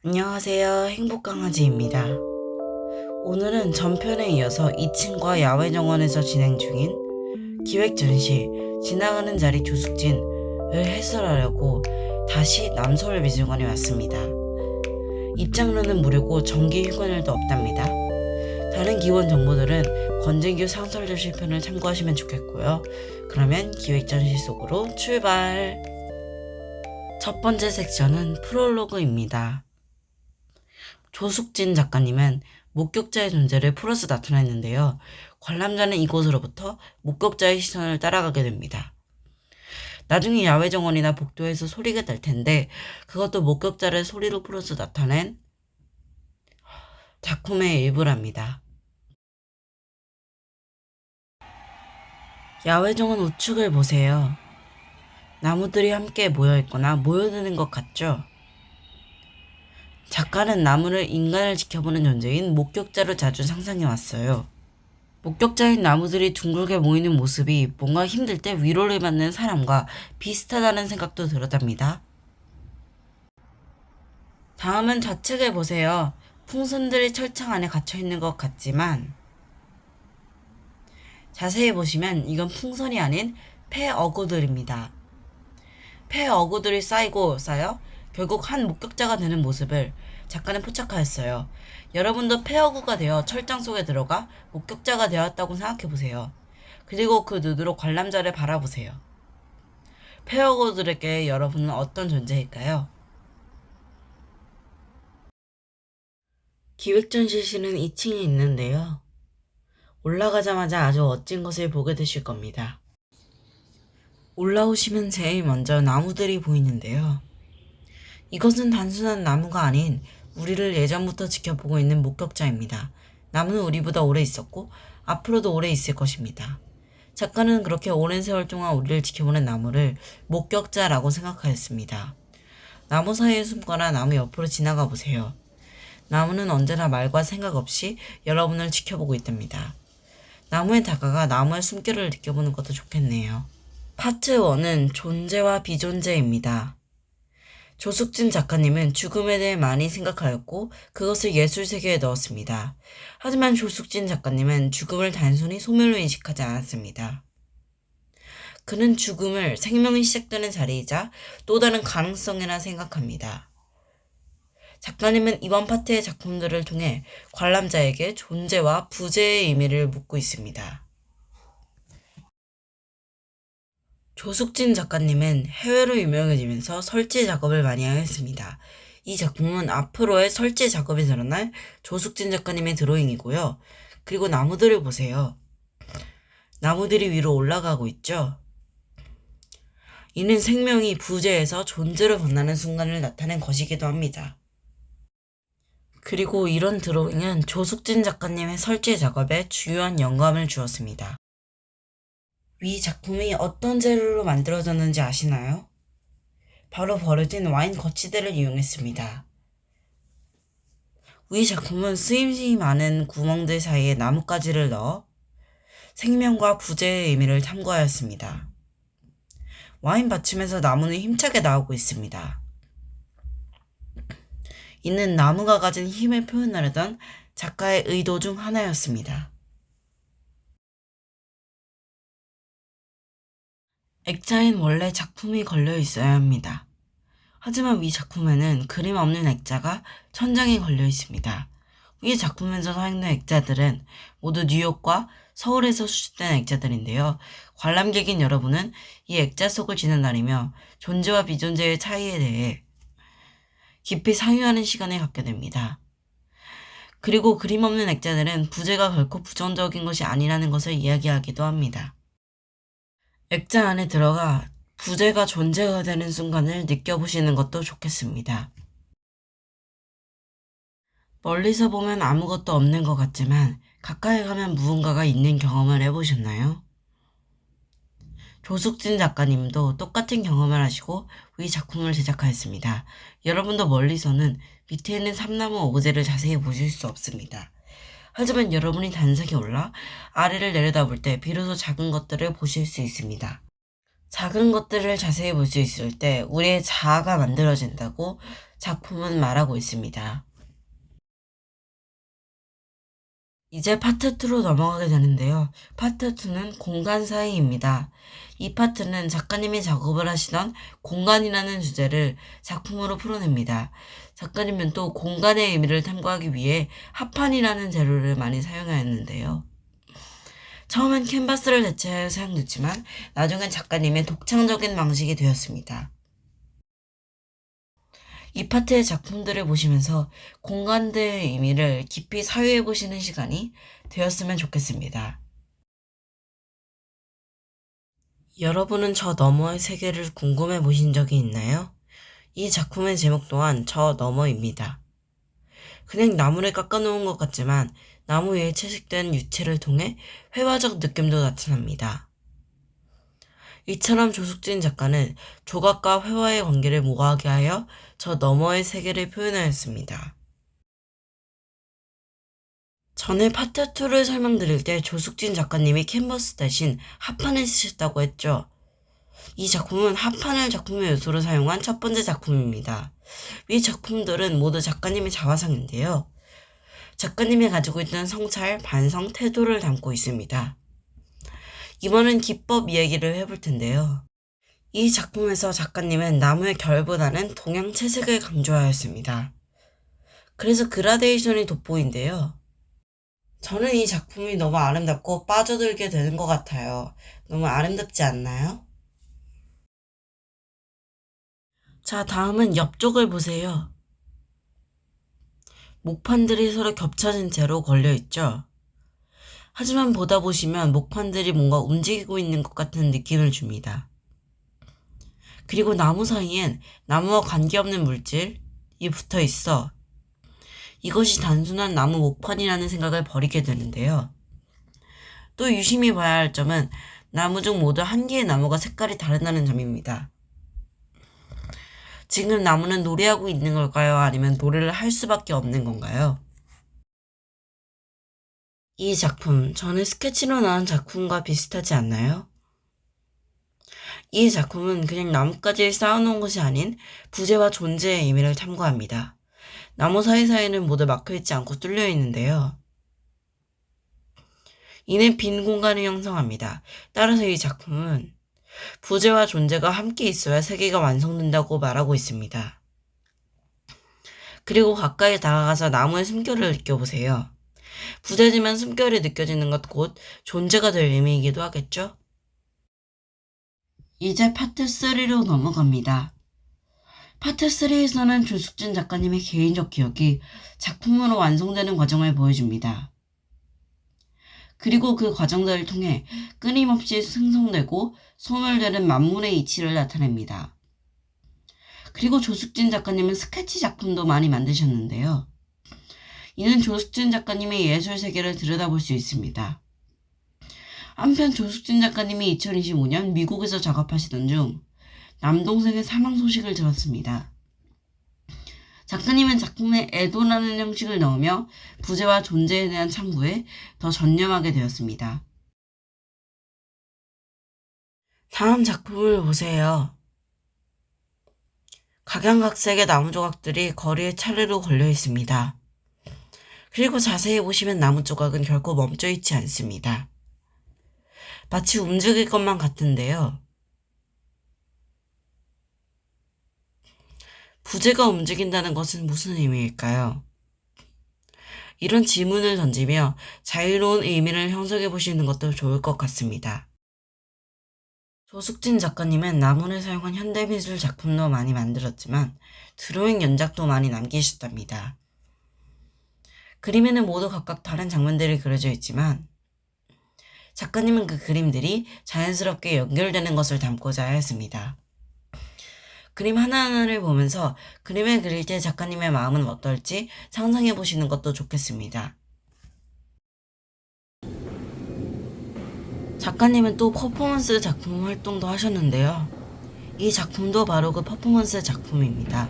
안녕하세요. 행복강아지입니다. 오늘은 전편에 이어서 2층과 야외정원에서 진행 중인 기획전시 지나가는 자리 조숙진을 해설하려고 다시 남서울미술관에 왔습니다. 입장료는 무료고 정기 휴관일도 없답니다. 다른 기본 정보들은 권진규 상설조실 편을 참고하시면 좋겠고요. 그러면 기획전시 속으로 출발! 첫 번째 섹션은 프롤로그입니다. 조숙진 작가님은 목격자의 존재를 풀어서 나타냈는데요. 관람자는 이곳으로부터 목격자의 시선을 따라가게 됩니다. 나중에 야외정원이나 복도에서 소리가 날 텐데 그것도 목격자를 소리로 풀어서 나타낸 작품의 일부랍니다. 야외정원 우측을 보세요. 나무들이 함께 모여있거나 모여드는 것 같죠? 작가는 나무를 인간을 지켜보는 존재인 목격자로 자주 상상해왔어요. 목격자인 나무들이 둥글게 모이는 모습이 뭔가 힘들 때 위로를 받는 사람과 비슷하다는 생각도 들었답니다. 다음은 좌측을 보세요. 풍선들이 철창 안에 갇혀있는 것 같지만 자세히 보시면 이건 풍선이 아닌 폐어구들입니다. 폐어구들이 쌓이고 쌓여 결국 한 목격자가 되는 모습을 작가는 포착하였어요. 여러분도 폐어구가 되어 철장 속에 들어가 목격자가 되었다고 생각해보세요. 그리고 그 눈으로 관람자를 바라보세요. 폐어구들에게 여러분은 어떤 존재일까요? 기획전시실은 2층에 있는데요. 올라가자마자 아주 멋진 것을 보게 되실 겁니다. 올라오시면 제일 먼저 나무들이 보이는데요. 이것은 단순한 나무가 아닌 우리를 예전부터 지켜보고 있는 목격자입니다. 나무는 우리보다 오래 있었고 앞으로도 오래 있을 것입니다. 작가는 그렇게 오랜 세월 동안 우리를 지켜보는 나무를 목격자라고 생각하였습니다. 나무 사이에 숨거나 나무 옆으로 지나가 보세요. 나무는 언제나 말과 생각 없이 여러분을 지켜보고 있답니다. 나무에 다가가 나무의 숨결을 느껴보는 것도 좋겠네요. 파트 1은 존재와 비존재입니다. 조숙진 작가님은 죽음에 대해 많이 생각하였고 그것을 예술 세계에 넣었습니다. 하지만 조숙진 작가님은 죽음을 단순히 소멸로 인식하지 않았습니다. 그는 죽음을 생명이 시작되는 자리이자 또 다른 가능성이라 생각합니다. 작가님은 이번 파트의 작품들을 통해 관람자에게 존재와 부재의 의미를 묻고 있습니다. 조숙진 작가님은 해외로 유명해지면서 설치 작업을 많이 하였습니다. 이 작품은 앞으로의 설치 작업이 드러날 조숙진 작가님의 드로잉이고요. 그리고 나무들을 보세요. 나무들이 위로 올라가고 있죠? 이는 생명이 부재에서 존재로 건너는 순간을 나타낸 것이기도 합니다. 그리고 이런 드로잉은 조숙진 작가님의 설치 작업에 주요한 영감을 주었습니다. 위 작품이 어떤 재료로 만들어졌는지 아시나요? 바로 버려진 와인 거치대를 이용했습니다. 위 작품은 쓰임이 많은 구멍들 사이에 나뭇가지를 넣어 생명과 부재의 의미를 탐구하였습니다. 와인 받침에서 나무는 힘차게 나오고 있습니다. 이는 나무가 가진 힘을 표현하려던 작가의 의도 중 하나였습니다. 액자엔 원래 작품이 걸려 있어야 합니다. 하지만 위 작품에는 그림 없는 액자가 천장에 걸려 있습니다. 위 작품에서 사용된 액자들은 모두 뉴욕과 서울에서 수집된 액자들인데요. 관람객인 여러분은 이 액자 속을 지나다니며 존재와 비존재의 차이에 대해 깊이 상유하는 시간을 갖게 됩니다. 그리고 그림 없는 액자들은 부재가 결코 부정적인 것이 아니라는 것을 이야기하기도 합니다. 액자 안에 들어가 부재가 존재가 되는 순간을 느껴보시는 것도 좋겠습니다. 멀리서 보면 아무것도 없는 것 같지만 가까이 가면 무언가가 있는 경험을 해보셨나요? 조숙진 작가님도 똑같은 경험을 하시고 이 작품을 제작하였습니다. 여러분도 멀리서는 밑에 있는 삼나무 오브제를 자세히 보실 수 없습니다. 하지만 여러분이 단석에 올라 아래를 내려다볼 때 비로소 작은 것들을 보실 수 있습니다. 작은 것들을 자세히 볼 수 있을 때 우리의 자아가 만들어진다고 작품은 말하고 있습니다. 이제 파트 2로 넘어가게 되는데요. 파트 2는 공간 사이입니다. 이 파트는 작가님이 작업을 하시던 공간이라는 주제를 작품으로 풀어냅니다. 작가님은 또 공간의 의미를 탐구하기 위해 합판이라는 재료를 많이 사용하였는데요. 처음엔 캔버스를 대체하여 사용됐지만 나중엔 작가님의 독창적인 방식이 되었습니다. 이 파트의 작품들을 보시면서 공간들의 의미를 깊이 사유해 보시는 시간이 되었으면 좋겠습니다. 여러분은 저 너머의 세계를 궁금해 보신 적이 있나요? 이 작품의 제목 또한 저 너머입니다. 그냥 나무를 깎아놓은 것 같지만 나무 위에 채식된 유체를 통해 회화적 느낌도 나타납니다. 이처럼 조숙진 작가는 조각과 회화의 관계를 모호하게 하여 저 너머의 세계를 표현하였습니다. 전에 파트 2를 설명드릴 때 조숙진 작가님이 캔버스 대신 합판을 쓰셨다고 했죠. 이 작품은 합판을 작품의 요소로 사용한 첫 번째 작품입니다. 이 작품들은 모두 작가님의 자화상인데요. 작가님이 가지고 있던 성찰, 반성, 태도를 담고 있습니다. 이번엔 기법 이야기를 해볼 텐데요. 이 작품에서 작가님은 나무의 결보다는 동양 채색을 강조하였습니다. 그래서 그라데이션이 돋보인데요. 저는 이 작품이 너무 아름답고 빠져들게 되는 것 같아요. 너무 아름답지 않나요? 자, 다음은 옆쪽을 보세요. 목판들이 서로 겹쳐진 채로 걸려있죠. 하지만 보다 보시면 목판들이 뭔가 움직이고 있는 것 같은 느낌을 줍니다. 그리고 나무 사이엔 나무와 관계없는 물질이 붙어 있어. 이것이 단순한 나무 목판이라는 생각을 버리게 되는데요. 또 유심히 봐야 할 점은 나무 중 모두 한 개의 나무가 색깔이 다르다는 점입니다. 지금 나무는 노래하고 있는 걸까요? 아니면 노래를 할 수밖에 없는 건가요? 이 작품, 전에 스케치로 나온 작품과 비슷하지 않나요? 이 작품은 그냥 나뭇가지를 쌓아놓은 것이 아닌 부재와 존재의 의미를 탐구합니다. 나무 사이사이는 모두 막혀있지 않고 뚫려 있는데요. 이는 빈 공간을 형성합니다. 따라서 이 작품은 부재와 존재가 함께 있어야 세계가 완성된다고 말하고 있습니다. 그리고 가까이 다가가서 나무의 숨결을 느껴보세요. 부재지만 숨결이 느껴지는 것 곧 존재가 될 의미이기도 하겠죠? 이제 파트 3로 넘어갑니다. 파트 3에서는 조숙진 작가님의 개인적 기억이 작품으로 완성되는 과정을 보여줍니다. 그리고 그 과정들을 통해 끊임없이 생성되고 소멸되는 만물의 이치를 나타냅니다. 그리고 조숙진 작가님은 스케치 작품도 많이 만드셨는데요. 이는 조숙진 작가님의 예술 세계를 들여다볼 수 있습니다. 한편 조숙진 작가님이 2025년 미국에서 작업하시던 중 남동생의 사망 소식을 들었습니다. 작가님은 작품에 애도라는 형식을 넣으며 부재와 존재에 대한 탐구에 더 전념하게 되었습니다. 다음 작품을 보세요. 각양각색의 나무 조각들이 거리에 차례로 걸려 있습니다. 그리고 자세히 보시면 나무 조각은 결코 멈춰 있지 않습니다. 마치 움직일 것만 같은데요. 부재가 움직인다는 것은 무슨 의미일까요? 이런 질문을 던지며 자유로운 의미를 형성해 보시는 것도 좋을 것 같습니다. 조숙진 작가님은 나무를 사용한 현대미술 작품도 많이 만들었지만 드로잉 연작도 많이 남기셨답니다. 그림에는 모두 각각 다른 장면들이 그려져 있지만 작가님은 그 그림들이 자연스럽게 연결되는 것을 담고자 하였습니다. 그림 하나하나를 보면서 그림을 그릴 때 작가님의 마음은 어떨지 상상해 보시는 것도 좋겠습니다. 작가님은 또 퍼포먼스 작품 활동도 하셨는데요. 이 작품도 바로 그 퍼포먼스 작품입니다.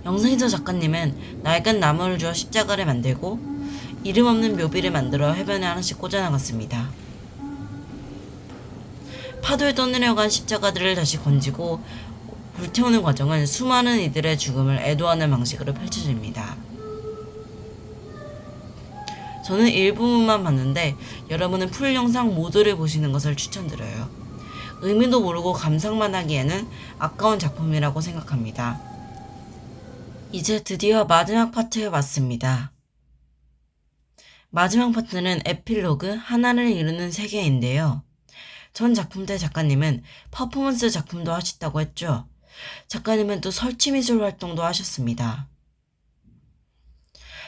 영상에서 작가님은 낡은 나무를 주어 십자가를 만들고 이름 없는 묘비를 만들어 해변에 하나씩 꽂아나갔습니다. 파도에 떠내려간 십자가들을 다시 건지고 불태우는 과정은 수많은 이들의 죽음을 애도하는 방식으로 펼쳐집니다. 저는 일부분만 봤는데 여러분은 풀 영상 모두를 보시는 것을 추천드려요. 의미도 모르고 감상만 하기에는 아까운 작품이라고 생각합니다. 이제 드디어 마지막 파트에 왔습니다. 마지막 파트는 에필로그 하나를 이루는 세계인데요. 전 작품 때 작가님은 퍼포먼스 작품도 하셨다고 했죠. 작가님은 또 설치미술 활동도 하셨습니다.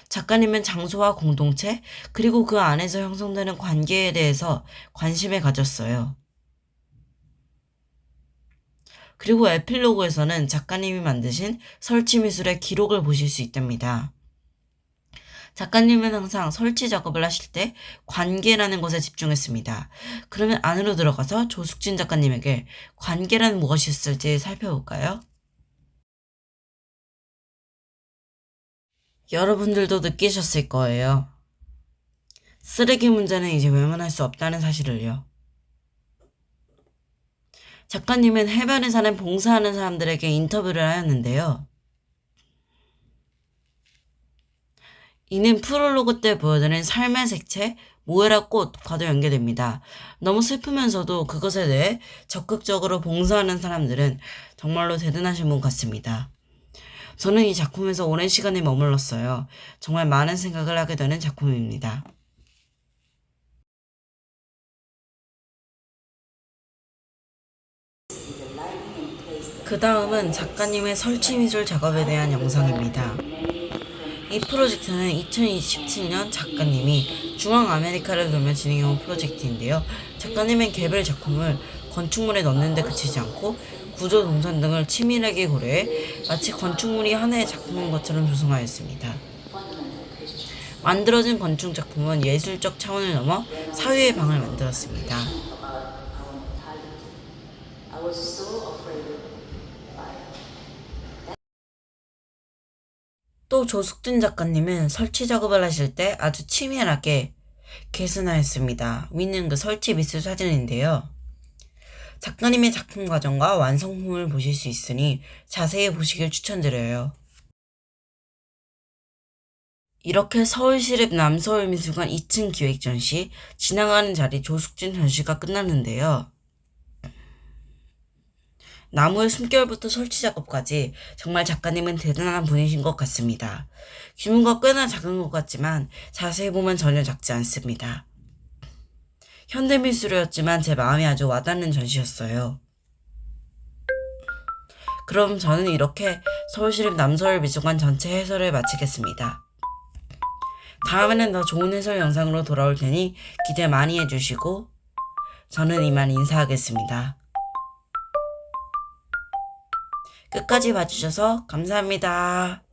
작가님은 장소와 공동체, 그리고 그 안에서 형성되는 관계에 대해서 관심을 가졌어요. 그리고 에필로그에서는 작가님이 만드신 설치미술의 기록을 보실 수 있답니다. 작가님은 항상 설치 작업을 하실 때 관계라는 것에 집중했습니다. 그러면 안으로 들어가서 조숙진 작가님에게 관계란 무엇이었을지 살펴볼까요? 여러분들도 느끼셨을 거예요. 쓰레기 문제는 이제 외면할 수 없다는 사실을요. 작가님은 해변에 사는 봉사하는 사람들에게 인터뷰를 하였는데요. 이는 프롤로그 때 보여드린 삶의 색채, 모에라 꽃과도 연계됩니다. 너무 슬프면서도 그것에 대해 적극적으로 봉사하는 사람들은 정말로 대단하신 분 같습니다. 저는 이 작품에서 오랜 시간에 머물렀어요. 정말 많은 생각을 하게 되는 작품입니다. 그 다음은 작가님의 설치미술 작업에 대한 영상입니다. 이 프로젝트는 2017년 작가님이 중앙아메리카를 돌며 진행해온 프로젝트인데요. 작가님은 개별 작품을 건축물에 넣는 데 그치지 않고 구조 동선 등을 치밀하게 고려해 마치 건축물이 하나의 작품인 것처럼 조성하였습니다. 만들어진 건축 작품은 예술적 차원을 넘어 사회의 방을 만들었습니다. 또 조숙진 작가님은 설치 작업을 하실 때 아주 치밀하게 개선하였습니다. 위는 그 설치 미술 사진인데요. 작가님의 작품 과정과 완성품을 보실 수 있으니 자세히 보시길 추천드려요. 이렇게 서울시립 남서울미술관 2층 기획전시 지나가는 자리 조숙진 전시가 끝났는데요. 나무의 숨결부터 설치 작업까지 정말 작가님은 대단한 분이신 것 같습니다. 규모가 꽤나 작은 것 같지만 자세히 보면 전혀 작지 않습니다. 현대미술이었지만 제 마음에 아주 와닿는 전시였어요. 그럼 저는 이렇게 서울시립 남서울미술관 전체 해설을 마치겠습니다. 다음에는 더 좋은 해설 영상으로 돌아올 테니 기대 많이 해주시고 저는 이만 인사하겠습니다. 끝까지 봐주셔서 감사합니다.